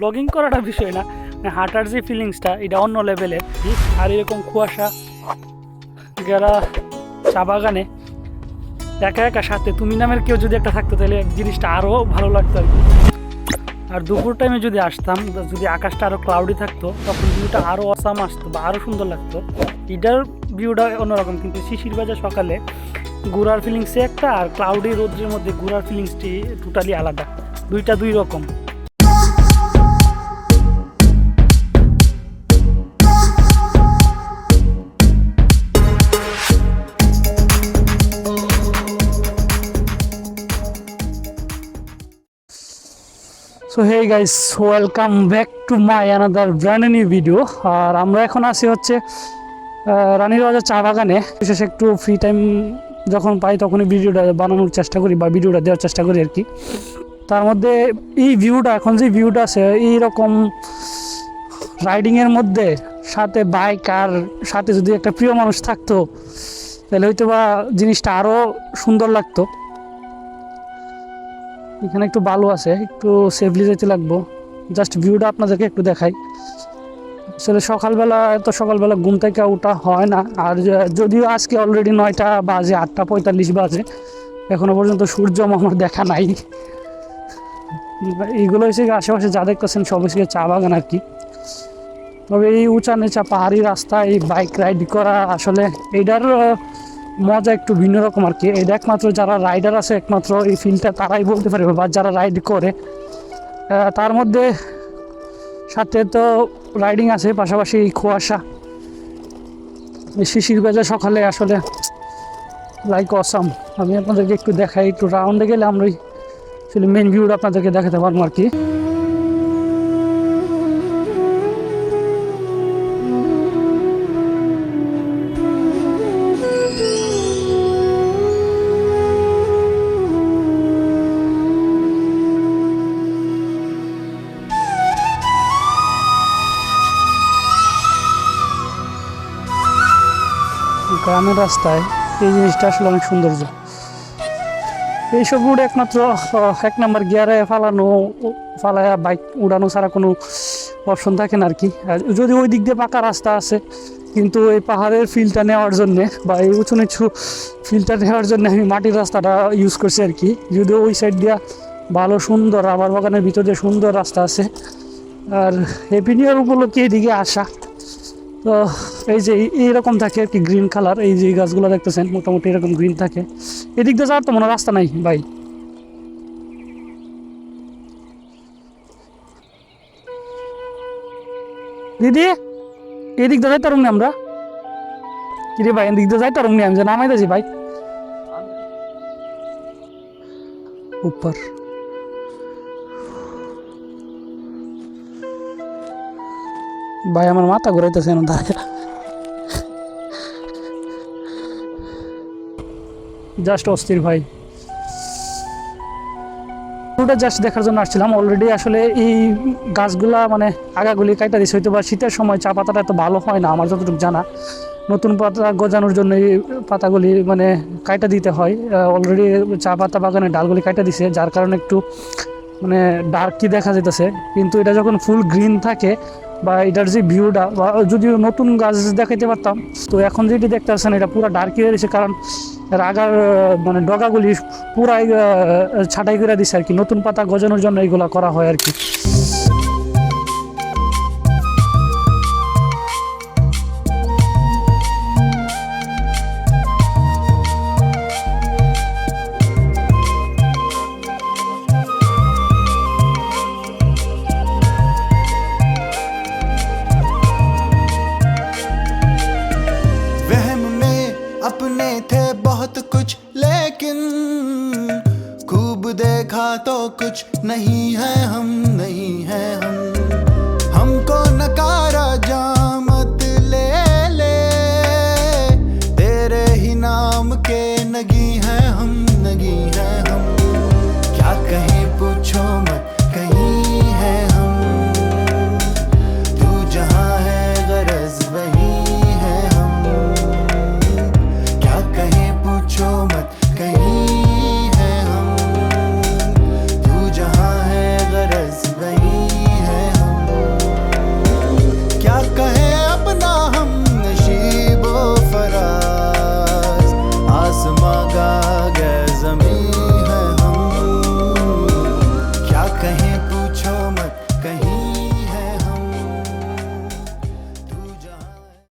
Blogging করাটা বিষয় না, হাঁটার যে ফিলিংসটা এটা অন্য লেভেলের। আর এরকম কুয়াশা গেরা চা বাগানে একা একা, সাথে তুমি নামের কেউ যদি একটা থাকতো তাহলে জিনিসটা আরও ভালো লাগতো আর কি। আর দুপুর টাইমে যদি আসতাম, যদি আকাশটা আরও ক্লাউডি থাকতো তখন ভিউটা আরও অসাম আসতো বা আরও সুন্দর লাগতো। এটার ভিউটা অন্যরকম, কিন্তু শিশির ভেজা সকালে ঘোরার ফিলিংসে একটা, আর ক্লাউডি রোদ্রের মধ্যে ঘোরার ফিলিংসটি টোটালি আলাদা, দুইটা দুই রকম। So hey guys, welcome back to my another brand new video. আর আমরা এখন আছি হচ্ছে রানীর বাজার চা বাগানে। বিশেষ একটু ফ্রি টাইম যখন পাই তখনই ভিডিওটা বানানোর চেষ্টা করি বা ভিডিওটা দেওয়ার চেষ্টা করি আর কি। তার মধ্যে এই ভিউটা, এখন যে ভিউটা আছে এইরকম রাইডিংয়ের মধ্যে, সাথে বাইক আর সাথে যদি একটা প্রিয় মানুষ থাকতো তাহলে হয়তো বা জিনিসটা আরও সুন্দর লাগতো। এখানে একটু বালু আছে, একটু সেফলি যেতে লাগবো। জাস্ট ভিউটা আপনাদেরকে একটু দেখাই। আসলে সকালবেলা ঘুম থেকে ওঠা হয় না, আর যদিও আজকে অলরেডি 9টা বাজে, 8:45 বাজে, এখনো পর্যন্ত সূর্য আমার দেখা নাই। এইগুলো হচ্ছে আশেপাশে যা দেখতেছেন সব হচ্ছে চা বাগান আর কি। তবে এই উঁচা নিচা পাহাড়ি রাস্তা, এই বাইক রাইড করা, আসলে এইটার মজা একটু ভিন্ন রকম আর কি। এটা একমাত্র যারা রাইডার আছে, একমাত্র এই ফিল্ডটা তারাই বলতে পারবে, বা যারা রাইড করে। তার মধ্যে সাথে তো রাইডিং আছে, পাশাপাশি এই কুয়াশা, এই শিশির ভেজা সকালে, আসলে লাইক অসাম। আমি আপনাদেরকে একটু দেখাই, একটু রাউন্ডে গেলে আমরা আসলে মেন ভিউটা আপনাদেরকে দেখাতে পারবো আর কি। গ্রামের রাস্তায় এই জিনিসটা আসলে অনেক সৌন্দর্য। এইসব রোড একমাত্র 1 নম্বর গিয়ারে ফালায়া বাইক উড়ানো ছাড়া কোনো অপশন থাকে না আর কি। যদি ওই দিক দিয়ে পাকা রাস্তা আছে, কিন্তু এই পাহাড়ের ফিলটা নেওয়ার জন্যে বা এই উঁচু নিচু ফিলটা নেওয়ার জন্য আমি মাটির রাস্তাটা ইউজ করছি আর কি। যদিও ওই সাইড দিয়া ভালো সুন্দর রাবার বাগানের ভিতর দিয়ে সুন্দর রাস্তা আছে। আর হ্যাপি নিউ ইয়ার উপলক্ষে এদিকে আসা, তো এই যে এইরকম থাকে আর কি, গ্রিন কালার। এই যে গাছগুলো দেখতেছেন মোটামুটি এরকম গ্রিন থাকে। এদিক দিয়ে যাওয়ার তো মনে রাস্তা নাই ভাই। দিদি, এদিক দিয়ে যাইতে পারুন আমরা? কিরে ভাই, এদিক দিয়ে যাইতে পারুন আমি যে নামাইতেছি ভাই উপর। ভাই আমার মাথা ঘুরাইতেছে না, জাস্ট অস্থির ভাই। ওটা জাস্ট দেখার জন্য আসছিলাম। অলরেডি আসলে এই গাছগুলা মানে আগাগুলি কাটা দিচ্ছে, হয়তো বা শীতের সময় চা পাতাটা এত ভালো হয় না আমার যতটুকু জানা। নতুন পাতা গজানোর জন্য এই পাতাগুলি মানে কাটা দিতে হয়। অলরেডি চা পাতা বাগানের ডালগুলি কাটা দিছে, যার কারণে একটু মানে ডার্কই দেখা যেতেছে। কিন্তু এটা যখন ফুল গ্রিন থাকে বা এটার যে ভিউটা, বা যদিও নতুন গাছ দেখাইতে পারতাম, তো এখন যেটি দেখতে পাচ্ছেন এটা পুরো ডার্কই হয়ে গেছে, কারণ এর আগার মানে ডগাগুলি পুরাই ছাঁটাই করে দিছে আর কি। নতুন পাতা গজানোর জন্য এইগুলা করা হয় আর কি।